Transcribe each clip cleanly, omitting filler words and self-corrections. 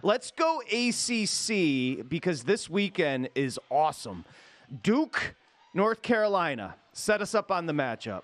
Let's go ACC because this weekend is awesome. Duke, North Carolina. Set us up on the matchup.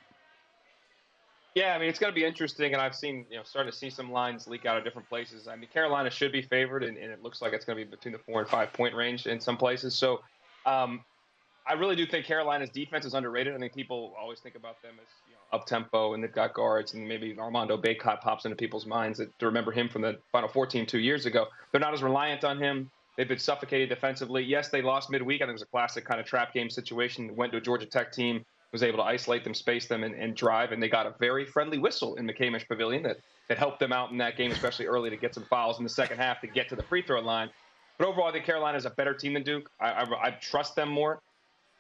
Yeah, I mean, it's going to be interesting, and I've seen, starting to see some lines leak out of different places. I mean, Carolina should be favored, and it looks like it's going to be between the 4 and 5 point range in some places. So I really do think Carolina's defense is underrated. I think people always think about them as up-tempo, and they've got guards, and maybe Armando Bacot pops into people's minds to remember him from the Final Four team 2 years ago. They're not as reliant on him. They've been suffocated defensively. Yes, they lost midweek. I think it was a classic kind of trap game situation. Went to a Georgia Tech team, was able to isolate them, space them, and drive. And they got a very friendly whistle in McCamish Pavilion that helped them out in that game, especially early, to get some fouls in the second half to get to the free throw line. But overall, I think Carolina is a better team than Duke. I trust them more.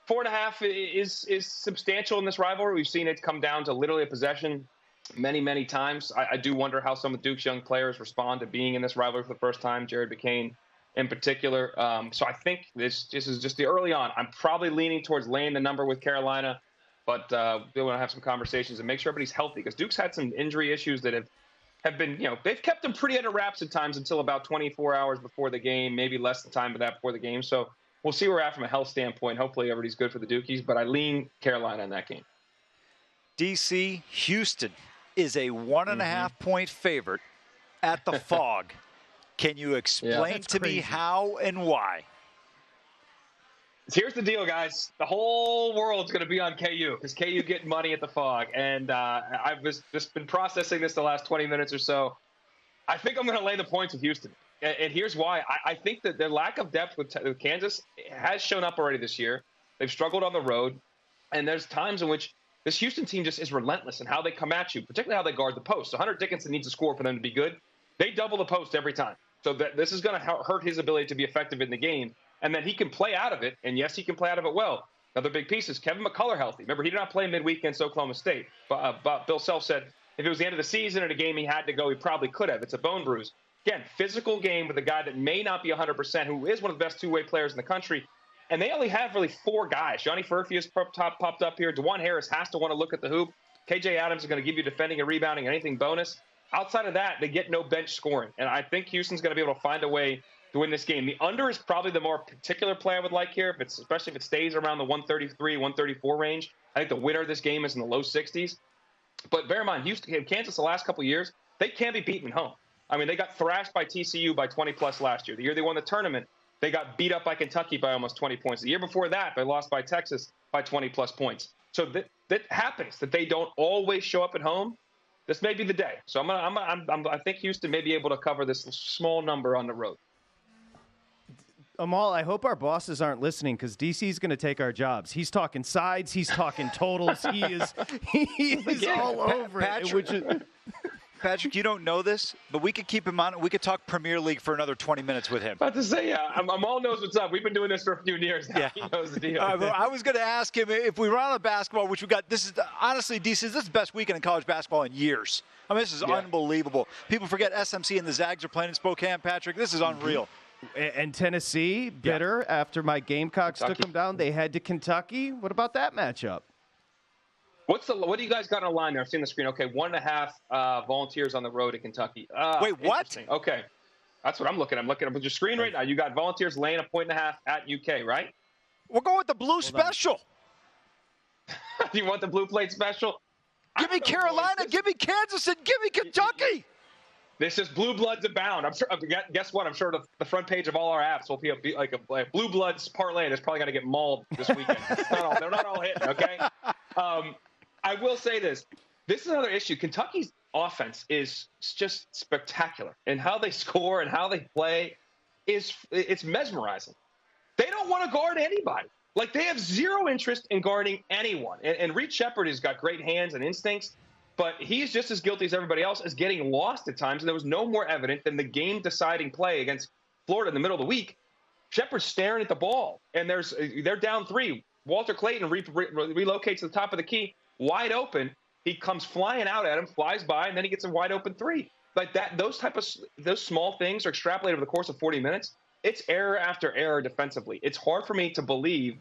4.5 is substantial in this rivalry. We've seen it come down to literally a possession many, many times. I do wonder how some of Duke's young players respond to being in this rivalry for the first time, Jared McCain in particular. So I think this is just the early on. I'm probably leaning towards laying the number with Carolina. But they want to have some conversations and make sure everybody's healthy, because Duke's had some injury issues that have been, they've kept them pretty under wraps at times until about 24 hours before the game, maybe less than time of that before the game. So we'll see where we're at from a health standpoint. Hopefully everybody's good for the Dukies, but I lean Carolina in that game. DC, Houston is a 1.5 point favorite at the Fog. Can you explain to me how and why? Here's the deal, guys. The whole world's going to be on KU because KU getting money at the Fog. And I've just been processing this the last 20 minutes or so. I think I'm going to lay the points with Houston. And here's why. I think that their lack of depth with Kansas has shown up already this year. They've struggled on the road. And there's times in which this Houston team just is relentless in how they come at you, particularly how they guard the post. So Hunter Dickinson needs to score for them to be good. They double the post every time. So this is going to hurt his ability to be effective in the game. And then he can play out of it, and yes, he can play out of it well. Another big piece is Kevin McCullough healthy. Remember, he did not play midweek against Oklahoma State. But Bill Self said if it was the end of the season and a game he had to go, he probably could have. It's a bone bruise. Again, physical game with a guy that may not be 100%, who is one of the best two-way players in the country. And they only have really 4 guys. Johnny Furphy has popped up here. DeJuan Harris has to want to look at the hoop. KJ Adams is going to give you defending and rebounding, anything bonus. Outside of that, they get no bench scoring. And I think Houston's going to be able to find a way to win this game. The under is probably the more particular play I would like here, especially if it stays around the 133, 134 range. I think the winner of this game is in the low 60s. But bear in mind, Kansas the last couple of years, they can't be beaten home. I mean, they got thrashed by TCU by 20-plus last year. The year they won the tournament, they got beat up by Kentucky by almost 20 points. The year before that, they lost by Texas by 20-plus points. So that happens, that they don't always show up at home. This may be the day. So I think Houston may be able to cover this small number on the road. Amal, I hope our bosses aren't listening because DC's going to take our jobs. He's talking sides. He's talking totals. He is all over it. Patrick, you don't know this, but we could keep him on. We could talk Premier League for another 20 minutes with him. About to say, Amal knows what's up. We've been doing this for a few years now. Yeah. He knows the deal. I was going to ask him if we run on basketball, which we got. This is honestly, DC, this is the best weekend in college basketball in years. I mean, this is unbelievable. People forget SMC and the Zags are playing in Spokane, Patrick. This is unreal. And Tennessee, bitter after my Gamecocks took them down. They head to Kentucky. What about that matchup? What do you guys got on the line there? I've seen the screen. Okay, 1.5 Volunteers on the road to Kentucky. Wait, what? Okay, that's what I'm looking at. I'm looking at your screen right now. You got Volunteers laying 1.5 at UK, right? We're going with the blue special. You want the blue plate special? Give me Carolina, give me Kansas, and give me Kentucky. This is blue bloods abound. I'm sure. Guess what? I'm sure the front page of all our apps will be like a blue bloods parlay that's probably going to get mauled this weekend. They're not all hitting. Okay. I will say this. This is another issue. Kentucky's offense is just spectacular, and how they score and how they play it's mesmerizing. They don't want to guard anybody. Like, they have zero interest in guarding anyone. And Reed Shepherd has got great hands and instincts. But he's just as guilty as everybody else as getting lost at times. And there was no more evident than the game-deciding play against Florida in the middle of the week. Shepard's staring at the ball, and they're down 3. Walter Clayton relocates to the top of the key, wide open. He comes flying out at him, flies by, and then he gets a wide open 3. Like that, those small things are extrapolated over the course of 40 minutes. It's error after error defensively. It's hard for me to believe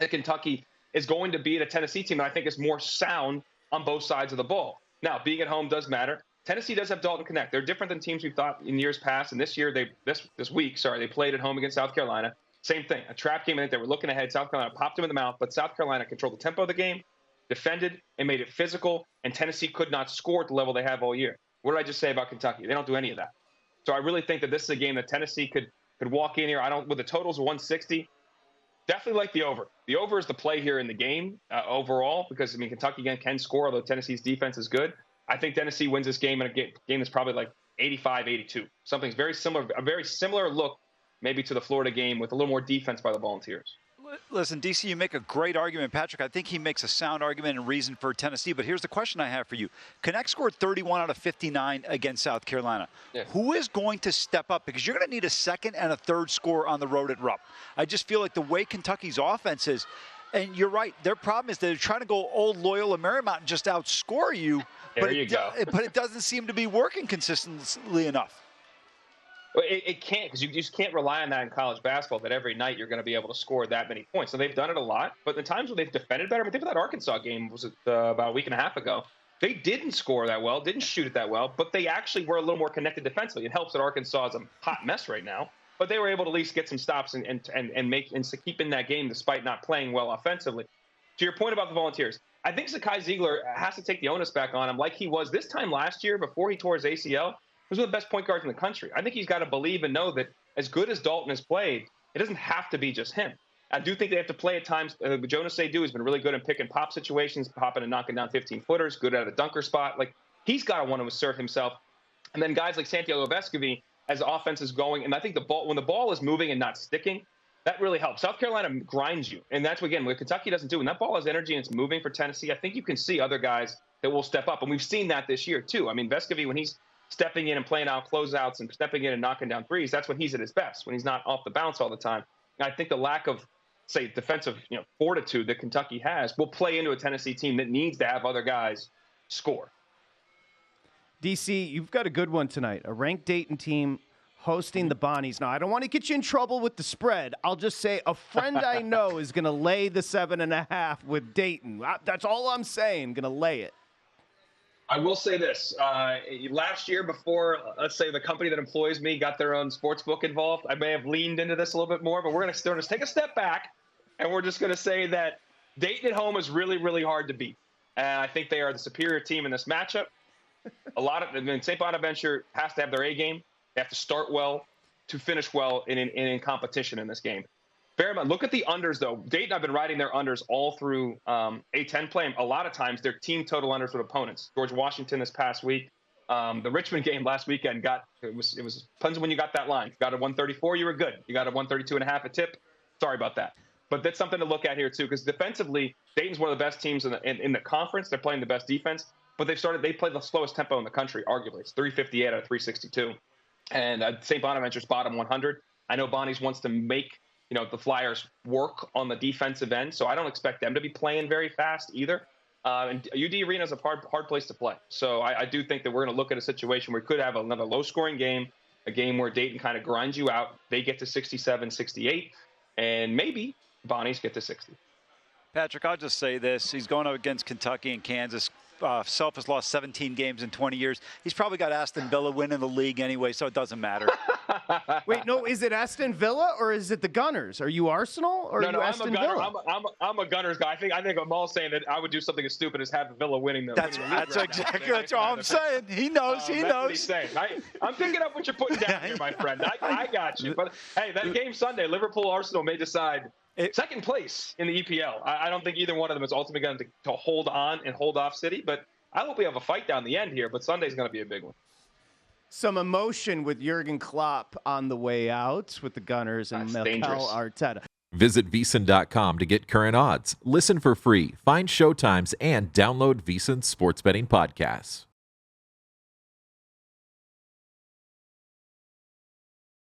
that Kentucky is going to beat a Tennessee team that I think is more sound on both sides of the ball. Now, being at home does matter. Tennessee does have Dalton Connect. They're different than teams we thought in years past. And this year, this week, they played at home against South Carolina. Same thing, a trap game. I think they were looking ahead. South Carolina popped them in the mouth, but South Carolina controlled the tempo of the game, defended, and made it physical. And Tennessee could not score at the level they have all year. What did I just say about Kentucky? They don't do any of that. So I really think that this is a game that Tennessee could walk in here. With the totals of 160. Definitely like the over. The over is the play here in the game overall because, Kentucky, again, can score, although Tennessee's defense is good. I think Tennessee wins this game in a game that's probably like 85-82. Something's very similar, a very similar look maybe to the Florida game with a little more defense by the Volunteers. Listen, DC, you make a great argument. Patrick, I think he makes a sound argument and reason for Tennessee. But here's the question I have for you. Connect scored 31 out of 59 against South Carolina. Yeah. Who is going to step up? Because you're going to need a second and a third score on the road at Rupp. I just feel like the way Kentucky's offense is, and you're right, their problem is they're trying to go old Loyola Marymount and just outscore you. There you go. But it doesn't seem to be working consistently enough. Well, it can't, because you just can't rely on that in college basketball, that every night you're going to be able to score that many points. So they've done it a lot, but the times when they've defended better, think of that Arkansas game, was it about a week and a half ago? They didn't score that well, didn't shoot it that well, but they actually were a little more connected defensively. It helps that Arkansas is a hot mess right now, but they were able to at least get some stops and keep in that game despite not playing well offensively. To your point about the Volunteers, I think Zakai Ziegler has to take the onus back on him like he was this time last year before he tore his ACL. He was one of the best point guards in the country. I think he's got to believe and know that as good as Dalton has played, it doesn't have to be just him. I do think they have to play at times. Jonas Seydoux has been really good in pick and pop situations, popping and knocking down 15-footers, good at a dunker spot. Like, he's got to want to assert himself. And then guys like Santiago Vescovi, as the offense is going, and I think when the ball is moving and not sticking, that really helps. South Carolina grinds you, and that's, again, what Kentucky doesn't do. When that ball has energy and it's moving for Tennessee, I think you can see other guys that will step up, and we've seen that this year too. Vescovi, when he's stepping in and playing out closeouts and stepping in and knocking down threes, that's when he's at his best, when he's not off the bounce all the time. And I think the lack of, say, defensive fortitude that Kentucky has will play into a Tennessee team that needs to have other guys score. DC, you've got a good one tonight. A ranked Dayton team hosting the Bonnies. Now, I don't want to get you in trouble with the spread. I'll just say a friend I know is going to lay the 7.5 with Dayton. That's all I'm saying. Going to lay it. I will say this. Last year, before, let's say, the company that employs me got their own sports book involved, I may have leaned into this a little bit more, but we're going to take a step back, and we're just going to say that Dayton at home is really, really hard to beat. And I think they are the superior team in this matchup. St. Bonaventure has to have their A game. They have to start well to finish well in competition in this game. Look at the unders, though. Dayton, I've been riding their unders all through A10 play. A lot of times, their team total unders with opponents. George Washington this past week. The Richmond game last weekend it was depends on when you got that line. If you got a 134, you were good. You got a 132.5 a tip. Sorry about that. But that's something to look at here, too, because defensively, Dayton's one of the best teams in the conference. They're playing the best defense. But they play the slowest tempo in the country, arguably. It's 358 out of 362. And St. Bonaventure's bottom 100. I know Bonnie's wants to make the Flyers work on the defensive end, so I don't expect them to be playing very fast either. And UD Arena is a hard place to play. So I do think that we're going to look at a situation where we could have another low-scoring game, a game where Dayton kind of grinds you out. They get to 67, 68, and maybe Bonnie's get to 60. Patrick, I'll just say this. He's going up against Kentucky and Kansas. Self has lost 17 games in 20 years. He's probably got Aston Villa winning the league anyway, so it doesn't matter. Wait, no, is it Aston Villa or is it the Gunners? Are you Arsenal or are you Aston Villa? I'm a Gunners guy. I think I'm all saying that I would do something as stupid as have Villa winning the That's exactly all I'm saying. He knows. He knows. What he's saying. I'm picking up what you're putting down here, my friend. I got you. But hey, that game Sunday, Liverpool-Arsenal may decide second place in the EPL. I don't think either one of them is ultimately going to hold on and hold off City, but I hope we have a fight down the end here, but Sunday's going to be a big one. Some emotion with Jurgen Klopp on the way out with the Gunners and Mikel Arteta. Visit VSiN.com to get current odds, listen for free, find showtimes, and download VSiN sports betting podcasts.